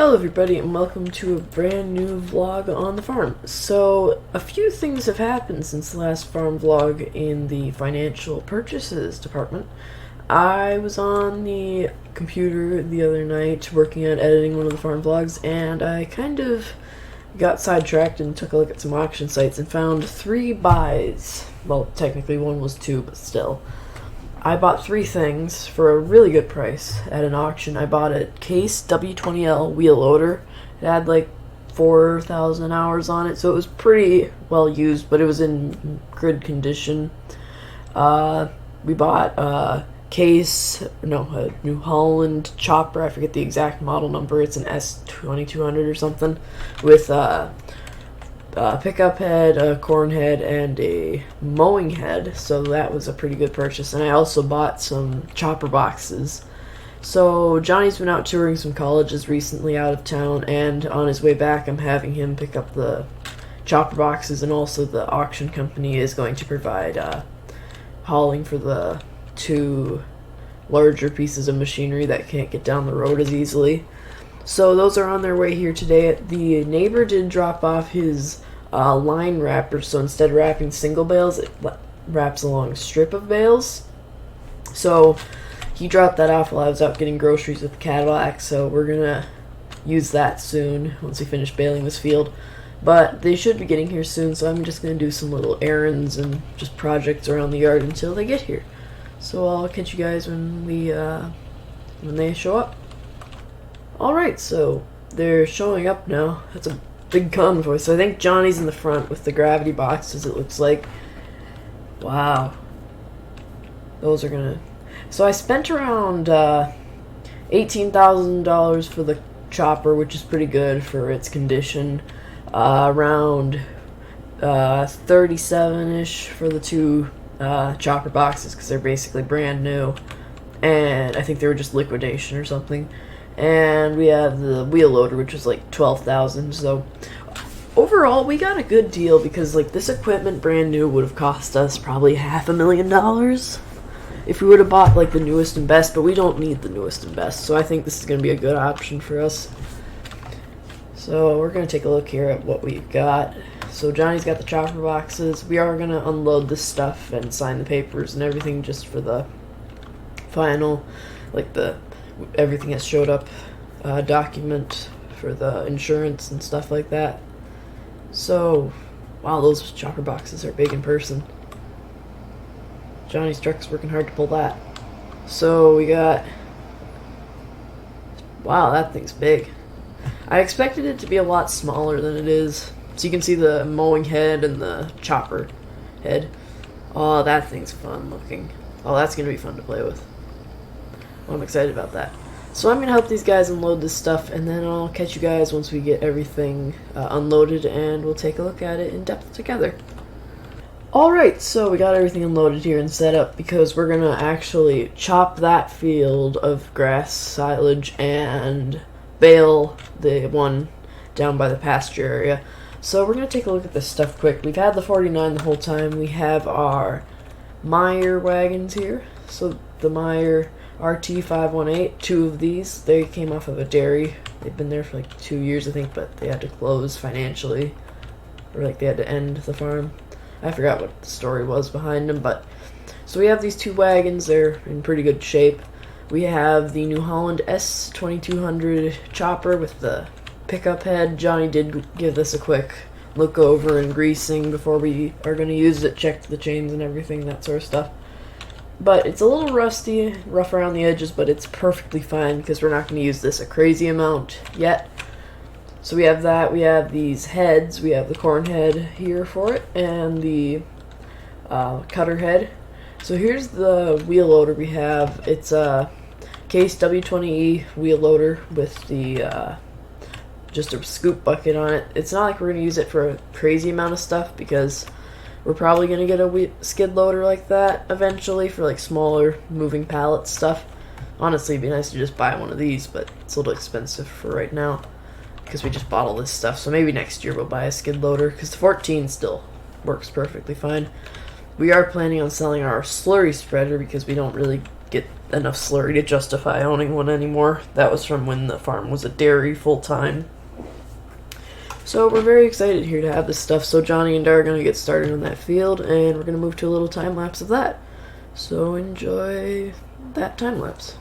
Hello everybody and welcome to a brand new vlog on the farm. So, a few things have happened since the last farm vlog in the financial purchases department. I was on the computer the other night working on editing one of the farm vlogs, and I kind of got sidetracked and took a look at some auction sites and found 3 buys. Well, technically one was 2, but still. I bought 3 things for a really good price at an auction. I bought a Case W20L wheel loader. It had like 4,000 hours on it, so it was pretty well used, but it was in good condition. We bought a New Holland chopper. I forget the exact model number. It's an S2200 or something, with a pickup head, a corn head, and a mowing head, so that was a pretty good purchase. And I also bought some chopper boxes. So Johnny's been out touring some colleges recently out of town, and on his way back I'm having him pick up the chopper boxes, and also the auction company is going to provide hauling for the 2 larger pieces of machinery that can't get down the road as easily. So those are on their way here today. The neighbor did drop off his line wrapper, so instead of wrapping single bales, it wraps a long strip of bales. So he dropped that off while I was out getting groceries with the Cadillac, so we're gonna use that soon once we finish baling this field. But they should be getting here soon, so I'm just gonna do some little errands and just projects around the yard until they get here. So I'll catch you guys when they show up. Alright, so they're showing up now. That's a big convoy. So I think Johnny's in the front with the gravity boxes, it looks like. Wow. Those are gonna... So I spent around $18,000 for the chopper, which is pretty good for its condition. Around 37-ish for the 2 chopper boxes, because they're basically brand new. And I think they were just liquidation or something. And we have the wheel loader, which was like $12,000. So overall, we got a good deal, because like this equipment brand new would have cost us probably $500,000 if we would have bought like the newest and best. But we don't need the newest and best, so I think this is going to be a good option for us. So we're going to take a look here at what we got. So Johnny's got the chopper boxes. We are going to unload this stuff and sign the papers and everything just for the final, like the everything that showed up document for the insurance and stuff like that. So, wow, those chopper boxes are big in person. Johnny's truck's working hard to pull that. So we got, wow, that thing's big. I expected it to be a lot smaller than it is. So you can see the mowing head and the chopper head. Oh, that thing's fun looking. Oh, that's gonna be fun to play with. I'm excited about that. So I'm going to help these guys unload this stuff, and then I'll catch you guys once we get everything unloaded, and we'll take a look at it in depth together. Alright, so we got everything unloaded here and set up, because we're going to actually chop that field of grass, silage, and bale the one down by the pasture area. So we're going to take a look at this stuff quick. We've had the 49 the whole time. We have our Meyer wagons here. So the Meyer RT518, 2 of these. They came off of a dairy. They've been there for like 2 years, I think, but they had to close financially, or like they had to end the farm. I forgot what the story was behind them, but so we have these 2 wagons. They're in pretty good shape. We have the New Holland S2200 chopper with the pickup head. Johnny did give this a quick look over and greasing before we are going to use it, check the chains and everything, that sort of stuff. But it's a little rusty, rough around the edges, but it's perfectly fine because we're not going to use this a crazy amount yet. So we have that. We have these heads. We have the corn head here for it, and the cutter head. So here's the wheel loader we have. It's a Case W20E wheel loader with the just a scoop bucket on it. It's not like we're going to use it for a crazy amount of stuff, because we're probably going to get a skid loader like that eventually for like smaller moving pallet stuff. Honestly, it'd be nice to just buy one of these, but it's a little expensive for right now because we just bought all this stuff. So maybe next year we'll buy a skid loader, because the 14 still works perfectly fine. We are planning on selling our slurry spreader because we don't really get enough slurry to justify owning one anymore. That was from when the farm was a dairy full-time. So we're very excited here to have this stuff. So Johnny and Dar are going to get started on that field, and we're going to move to a little time-lapse of that. So enjoy that time-lapse.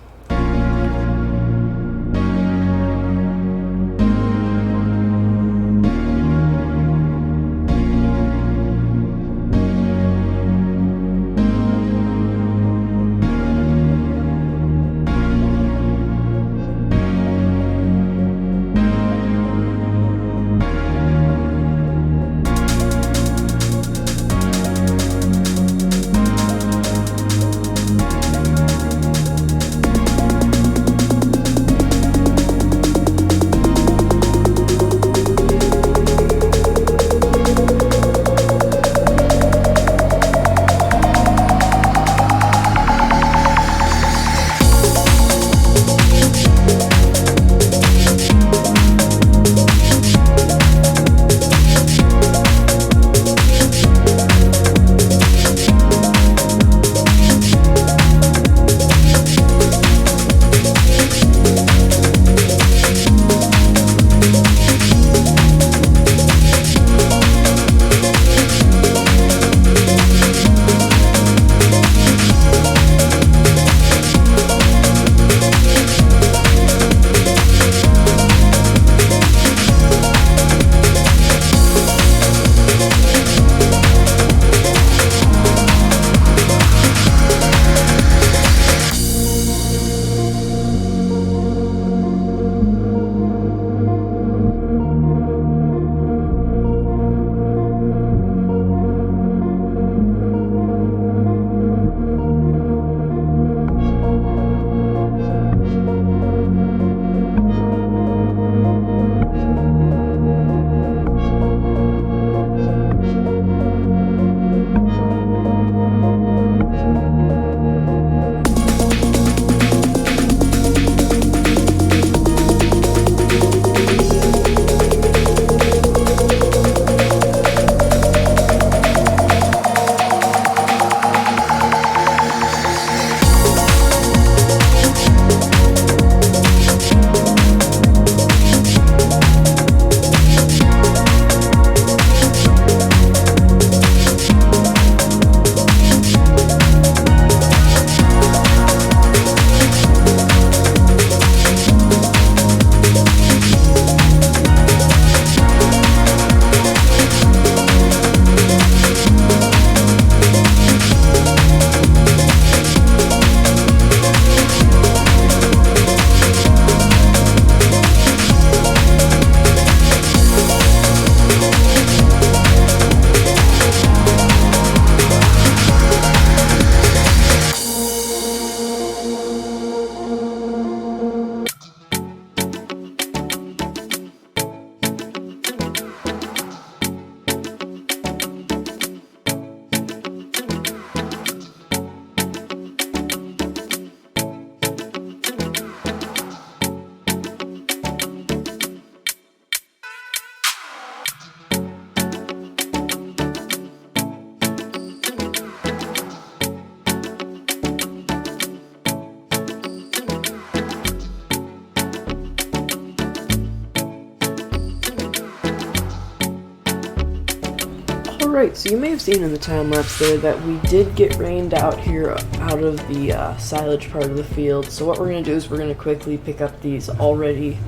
Alright, so you may have seen in the time lapse there that we did get rained out here out of the silage part of the field. So what we're going to do is we're going to quickly pick up these already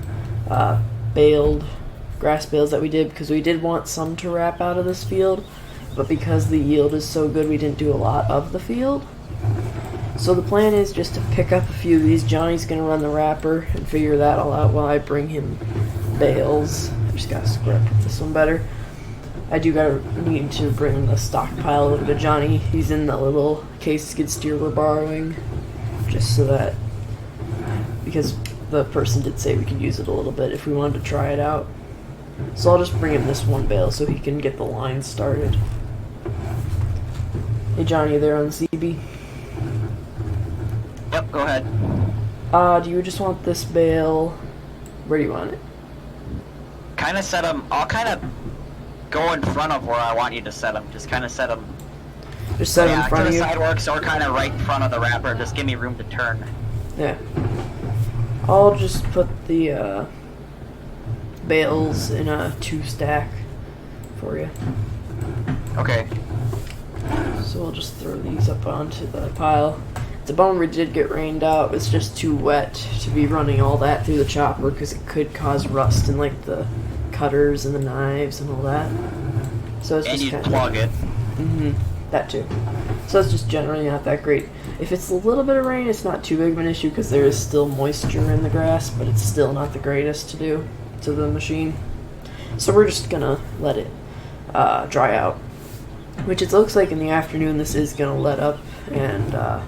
baled grass bales that we did, because we did want some to wrap out of this field, but because the yield is so good we didn't do a lot of the field. So the plan is just to pick up a few of these. Johnny's going to run the wrapper and figure that all out while I bring him bales. I just got to square up this one better. I do need to bring the stockpile over to Johnny. He's in the little case skid steer we're borrowing, just so that, because the person did say we could use it a little bit if we wanted to try it out. So I'll just bring him this one bale so he can get the line started. Hey Johnny, you there on CB? Yep, go ahead. Do you just want this bale? Where do you want it? Kind of set them, I'll kind of go in front of where I want you to set them. Just kind of set them Just set it in Yeah, front to of the you. sidewalks or kind of right in front of the wrapper. Just give me room to turn. Yeah. I'll just put the bales in a 2-stack for you. Okay. So we'll just throw these up onto the pile. The bummer did get rained out. It's just too wet to be running all that through the chopper because it could cause rust in like the cutters and the knives and all that. So it's And just you kind plug it. that too. So it's just generally not that great. If it's a little bit of rain, it's not too big of an issue because there is still moisture in the grass, but it's still not the greatest to do to the machine. So we're just gonna let it dry out. Which it looks like in the afternoon this is gonna let up, and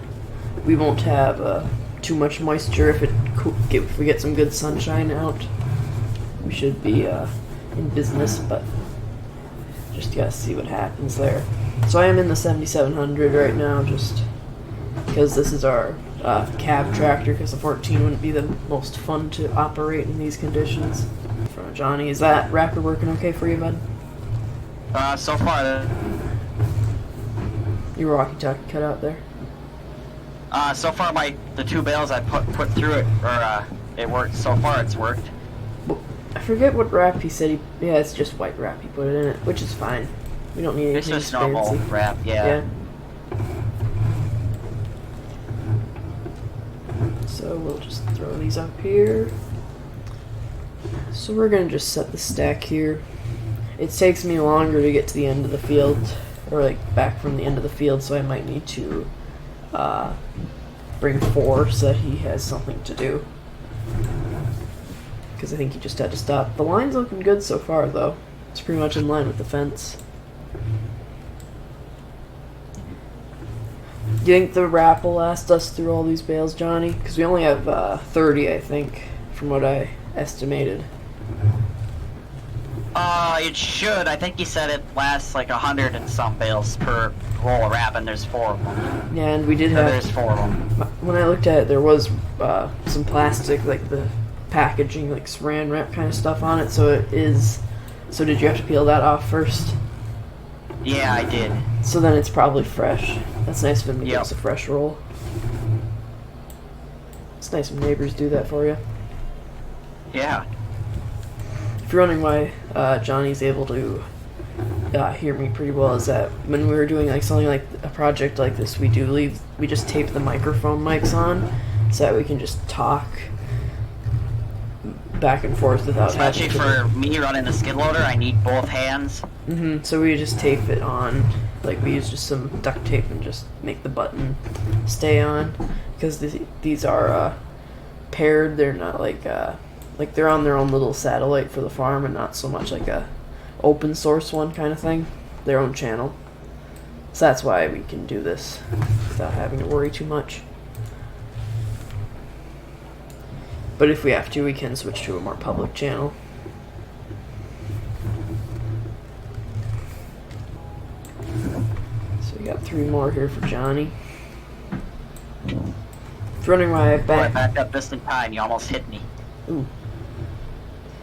we won't have too much moisture if we get some good sunshine out. We should be in business, but just gotta see what happens there. So I am in the 7700 right now, just because this is our cab tractor, because the 14 wouldn't be the most fun to operate in these conditions. From Johnny, is that wrapper working okay for you, bud? So far, Your walkie-talkie cut out there. so far the 2 bales I put through it, or it worked. So far, it's worked. I forget what wrap he said. Yeah, it's just white wrap he put it in it, which is fine. We don't need It's anything just normal fancy. wrap, yeah. So we'll just throw these up here. So we're gonna just set the stack here. It takes me longer to get to the end of the field, or like back from the end of the field, so I might need to bring 4 so that he has something to do. Because I think he just had to stop. The line's looking good so far, though. It's pretty much in line with the fence. Do you think the wrap will last us through all these bales, Johnny? Because we only have 30, I think, from what I estimated. It should. I think he said it lasts like 100 and some bales per roll of wrap, and there's 4 of them. Yeah, and we did So have... there's 4 of them. When I looked at it, there was some plastic, like the packaging, like saran wrap kind of stuff on it, so it is... So did you have to peel that off first? Yeah, I did. So then it's probably fresh. That's nice of him to give Yep. us a fresh roll. It's nice when neighbors do that for you. Yeah. If you're wondering why Johnny's able to hear me pretty well, is that when we were doing like something like a project like this, we just tape the microphone mics on so that we can just talk back and forth without Especially having for me running the skid loader, I need both hands. So we just tape it on, like we use just some duct tape and just make the button stay on, because these are paired. They're not like they're on their own little satellite for the farm, and not so much like a open source one kind of thing. Their own channel. So that's why we can do this without having to worry too much. But if we have to, we can switch to a more public channel. So we got 3 more here for Johnny. If you're wondering why I I backed up just in time. You almost hit me. Ooh.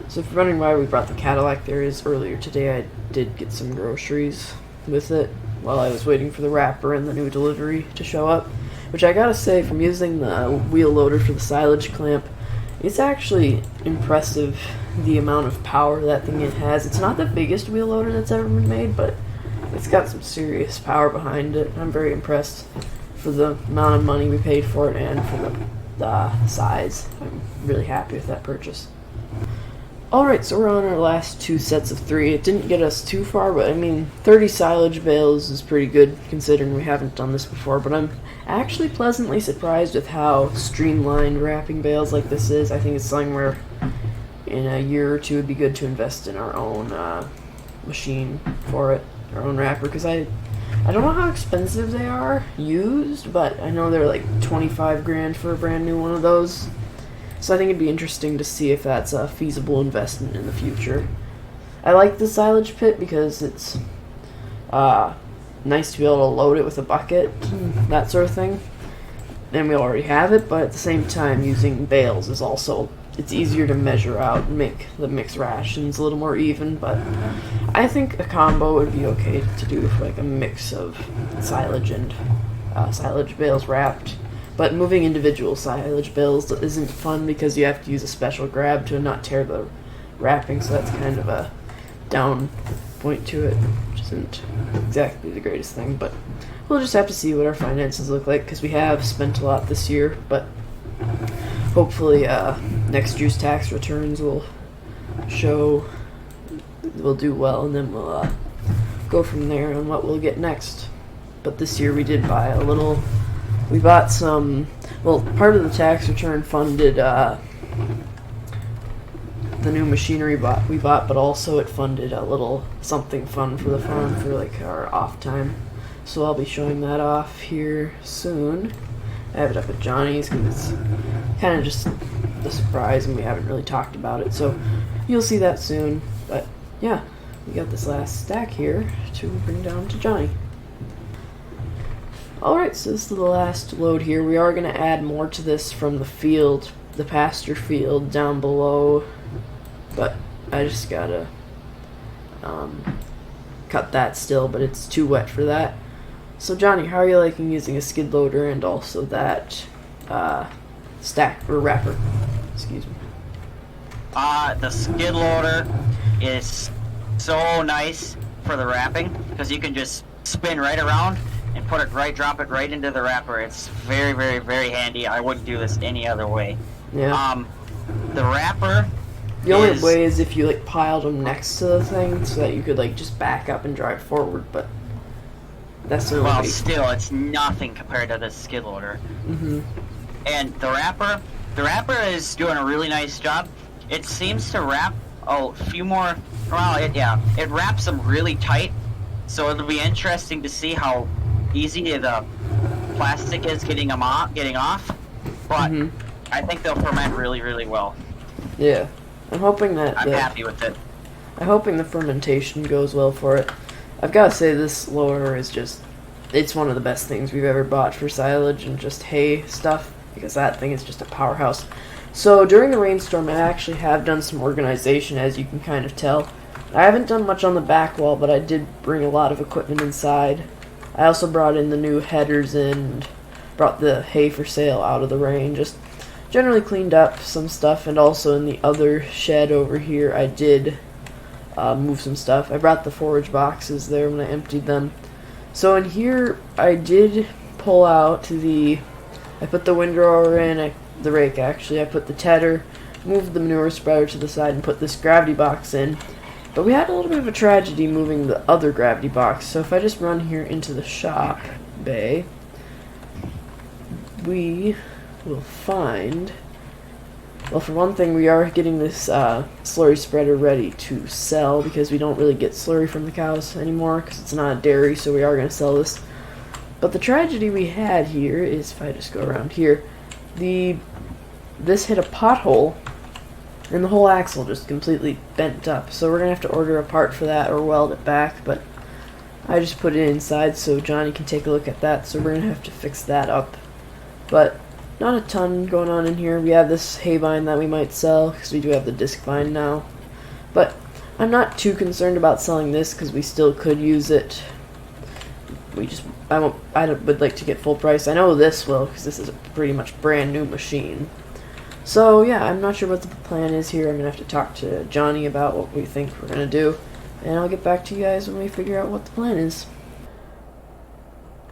So if you're wondering why we brought the Cadillac, there is earlier today I did get some groceries with it while I was waiting for the wrapper and the new delivery to show up. Which I gotta say, from using the wheel loader for the silage clamp, it's actually impressive the amount of power that thing has. It's not the biggest wheel loader that's ever been made, but it's got some serious power behind it. I'm very impressed for the amount of money we paid for it and for the size. I'm really happy with that purchase. Alright, so we're on our last 2 sets of 3. It didn't get us too far, but I mean, 30 silage bales is pretty good considering we haven't done this before, but I'm actually pleasantly surprised with how streamlined wrapping bales like this is. I think it's something where in a year or two it'd be good to invest in our own machine for it, our own wrapper, because I don't know how expensive they are used, but I know they're like 25 grand for a brand new one of those. So I think it'd be interesting to see if that's a feasible investment in the future. I like the silage pit because it's nice to be able to load it with a bucket, that sort of thing. And we already have it, but at the same time, using bales is also it's easier to measure out and make the mixed rations a little more even. But I think a combo would be okay to do for like a mix of silage and silage bales wrapped. But moving individual silage bales isn't fun because you have to use a special grab to not tear the wrapping, so that's kind of a down point to it, which isn't exactly the greatest thing. But we'll just have to see what our finances look like, because we have spent a lot this year, but hopefully next year's tax returns will show we'll do well, and then we'll go from there on what we'll get next. But this year we did buy a little. We bought some. Well, part of the tax return funded the new machinery we bought, but also it funded a little something fun for the farm for like our off time. So I'll be showing that off here soon. I have it up at Johnny's because it's kind of just a surprise and we haven't really talked about it. So you'll see that soon. But yeah, we got this last stack here to bring down to Johnny. Alright, so this is the last load here. We are going to add more to this from the field, the pasture field down below. But I just gotta cut that still, but it's too wet for that. So Johnny, how are you liking using a skid loader and also that stack or wrapper? Excuse me. The skid loader is so nice for the wrapping because you can just spin right around and drop it right into the wrapper. It's very, very, very handy. I wouldn't do this any other way. Yeah. The wrapper. The only way is if you like piled them next to the thing so that you could like just back up and drive forward, but that's the only way. Well, still, it's nothing compared to the skid loader. Mm-hmm. And the wrapper is doing a really nice job. It seems to wrap a few more. Well, it wraps them really tight. So it'll be interesting to see how easy the plastic is getting off. But I think they'll ferment really, really well. Yeah. I'm hoping that I'm happy with it. I'm hoping the fermentation goes well for it. I've got to say this loader is it's one of the best things we've ever bought for silage and just hay stuff, because that thing is just a powerhouse. So during the rainstorm I actually have done some organization, as you can kind of tell. I haven't done much on the back wall, but I did bring a lot of equipment inside. I also brought in the new headers and brought the hay for sale out of the rain, just generally cleaned up some stuff. And also in the other shed over here I did move some stuff. I brought the forage boxes there when I emptied them. So in here I did pull out I put the windrower in, the rake actually, I put the tedder, moved the manure spreader to the side and put this gravity box in. But we had a little bit of a tragedy moving the other gravity box, so if I just run here into the shop bay, we will find, well, for one thing, we are getting this slurry spreader ready to sell, because we don't really get slurry from the cows anymore because it's not a dairy, so we are going to sell this. But the tragedy we had here is, if I just go around here, this hit a pothole and the whole axle just completely bent up, so we're going to have to order a part for that or weld it back. But I just put it inside so Johnny can take a look at that, so we're going to have to fix that up. But not a ton going on in here. We have this hay vine that we might sell because we do have the disc vine now. But I'm not too concerned about selling this because we still could use it. I would like to get full price. I know this will, because this is a pretty much brand new machine. So yeah, I'm not sure what the plan is here. I'm going to have to talk to Johnny about what we think we're going to do. And I'll get back to you guys when we figure out what the plan is.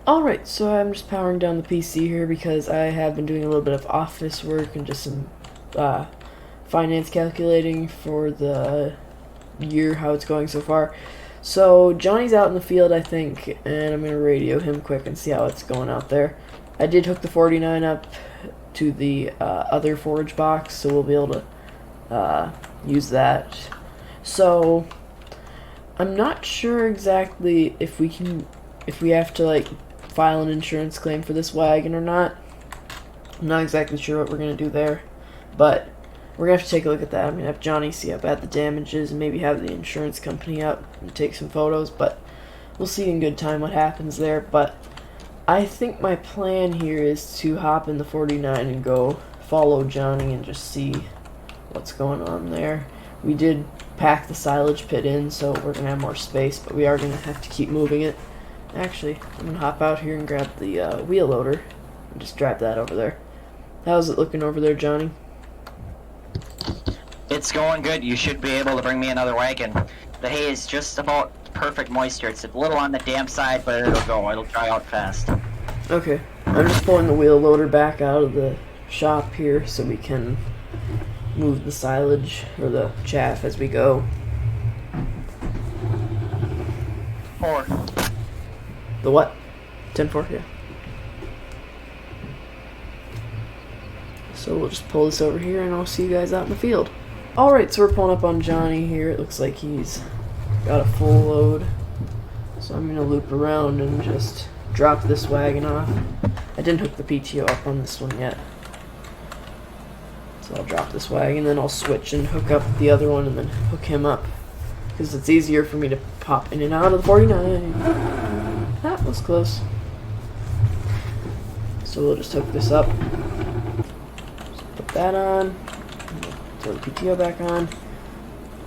Alright, so I'm just powering down the PC here because I have been doing a little bit of office work and just some finance calculating for the year, how it's going so far. So Johnny's out in the field, I think, and I'm going to radio him quick and see how it's going out there. I did hook the 49 up to the other forage box, so we'll be able to use that. So I'm not sure exactly if we have to like file an insurance claim for this wagon or not. I'm not exactly sure what we're going to do there, but we're going to have to take a look at that. I'm going to have Johnny see how bad the damage is and maybe have the insurance company up and take some photos, but we'll see in good time what happens there. But I think my plan here is to hop in the 49 and go follow Johnny and just see what's going on there. We did pack the silage pit in, so we're gonna have more space, but we are gonna have to keep moving it. Actually, I'm gonna hop out here and grab the wheel loader and just drive that over there. How's it looking over there, Johnny? It's going good. You should be able to bring me another wagon. The hay is just about perfect moisture. It's a little on the damp side, but it'll go. It'll dry out fast. Okay, I'm just pulling the wheel loader back out of the shop here so we can move the silage or the chaff as we go. Or The what? 10-4, yeah. So we'll just pull this over here and I'll see you guys out in the field. Alright, so we're pulling up on Johnny here. It looks like he's got a full load. So I'm gonna loop around and just drop this wagon off. I didn't hook the PTO up on this one yet. So I'll drop this wagon, then I'll switch and hook up the other one and then hook him up. Because it's easier for me to pop in and out of the 49. That was close. So we'll just hook this up. Just put that on. Throw the PTO back on.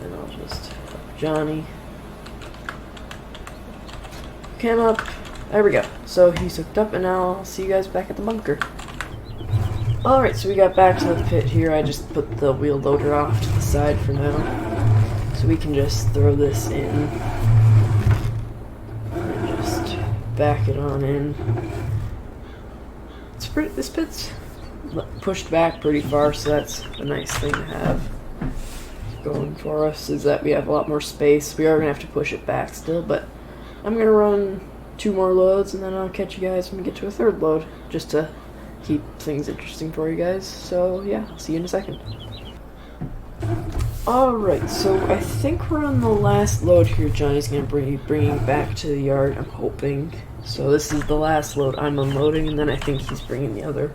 And I'll just hook Johnny. Hook him up. There we go. So he's hooked up, and now I'll see you guys back at the bunker. Alright, so we got back to the pit here. I just put the wheel loader off to the side for now. So we can just throw this in. And just back it on in. It's pretty, this pit's pushed back pretty far, so that's a nice thing to have going for us, is that we have a lot more space. We are going to have to push it back still, but I'm going to run 2 more loads, and then I'll catch you guys when we get to a 3rd load, just to keep things interesting for you guys. So yeah, I'll see you in a second. Alright, so I think we're on the last load here. Johnny's going to be bringing back to the yard, I'm hoping. So this is the last load I'm unloading, and then I think he's bringing the other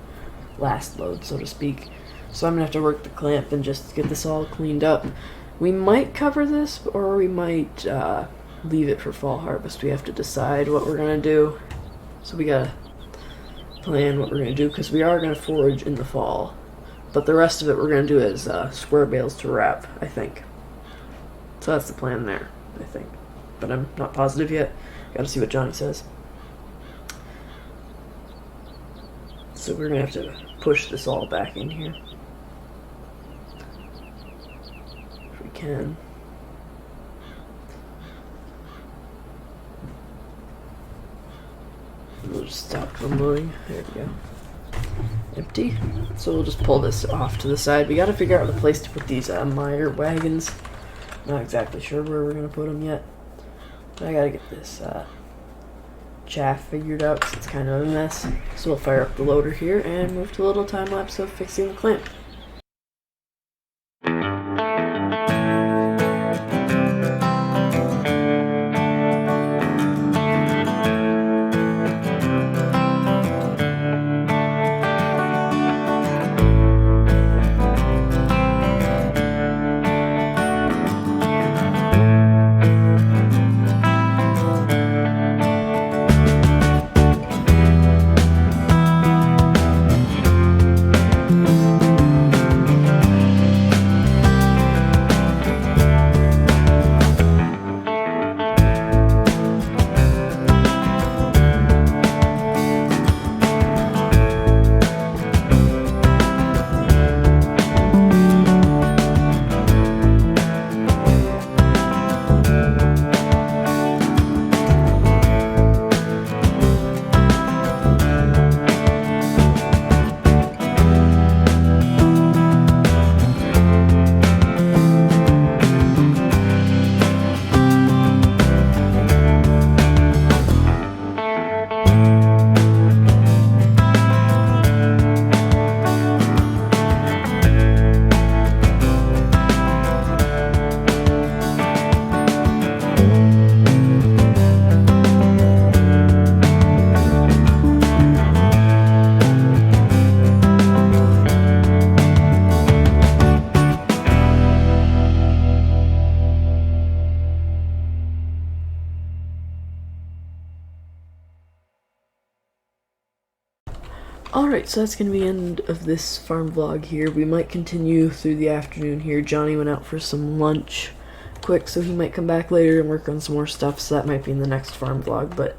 last load, so to speak. So I'm going to have to work the clamp and just get this all cleaned up. We might cover this, or we might leave it for fall harvest. We have to decide what we're going to do. So we got to plan what we're going to do, because we are going to forage in the fall. But the rest of it we're going to do is square bales to wrap, I think. So that's the plan there, I think. But I'm not positive yet. Got to see what Johnny says. So we're going to have to push this all back in here. If we can. We'll just stop unloading. There we go. Empty. So we'll just pull this off to the side. We got to figure out a place to put these Meyer wagons. Not exactly sure where we're going to put them yet. But I got to get this chaff figured out because it's kind of a mess. So we'll fire up the loader here and move to a little time lapse of fixing the clamp. Alright, so that's going to be the end of this farm vlog here. We might continue through the afternoon here. Johnny went out for some lunch quick, so he might come back later and work on some more stuff, so that might be in the next farm vlog. But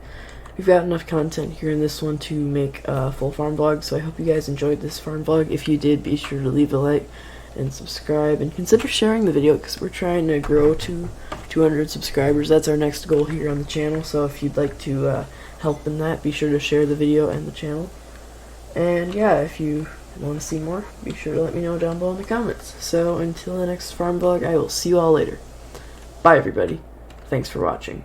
we've got enough content here in this one to make a full farm vlog, so I hope you guys enjoyed this farm vlog. If you did, be sure to leave a like and subscribe, and consider sharing the video, because we're trying to grow to 200 subscribers. That's our next goal here on the channel, so if you'd like to help in that, be sure to share the video and the channel. And yeah, if you want to see more, be sure to let me know down below in the comments. So until the next farm vlog, I will see you all later. Bye everybody. Thanks for watching.